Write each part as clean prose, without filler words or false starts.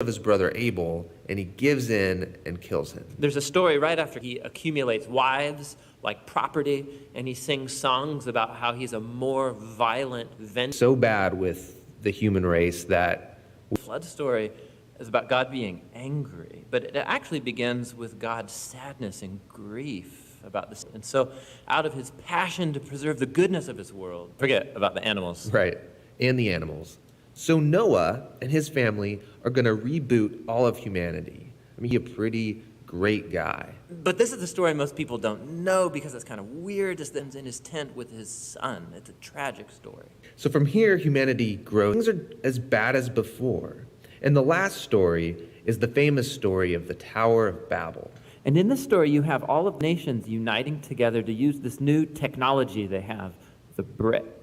of his brother Abel, and he gives in and kills him. There's a story right after he accumulates wives like property, and he sings songs about how he's a more violent, vengeful. So bad with the human race that Flood story is about God being angry, but it actually begins with God's sadness and grief about this. And so out of his passion to preserve the goodness of his world, forget about the animals. right, and the animals. So Noah and his family are going to reboot all of humanity. I mean, he's a pretty great guy. But this is the story most people don't know because it's kind of weird. Just them in his tent with his son. It's a tragic story. So from here, humanity grows. Things are as bad as before. And the last story is the famous story of the Tower of Babel. And in this story, you have all of nations uniting together to use this new technology they have, the brick.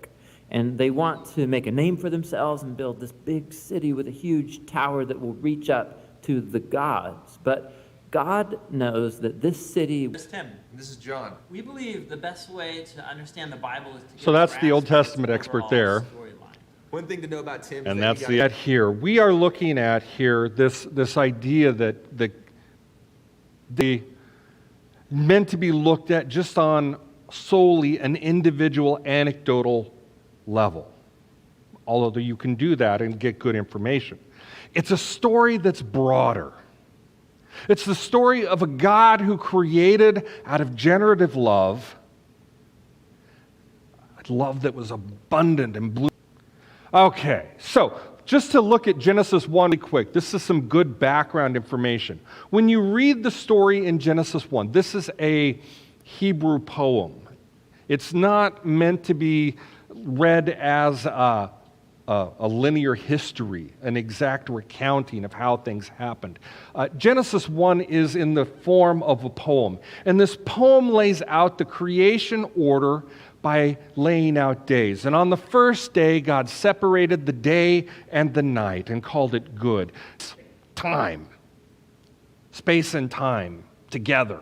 And they want to make a name for themselves and build this big city with a huge tower that will reach up to the gods. But God knows that this city... This is Tim. This is John. We believe the best way to understand the Bible is to So that's the Old Testament expert there. One thing to know about Tim And that's the here. We are looking at here this idea that the meant to be looked at just on solely an individual anecdotal level. Although you can do that and get good information. It's a story that's broader. It's the story of a God who created out of generative love, a love that was abundant and blue. Okay, so just to look at Genesis 1 really quick, this is some good background information. When you read the story in Genesis 1, this is a Hebrew poem. It's not meant to be read as a linear history, an exact recounting of how things happened. Genesis 1 is in the form of a poem, and this poem lays out the creation order by laying out days. And on the first day, God separated the day and the night and called it good. Time, space and time together.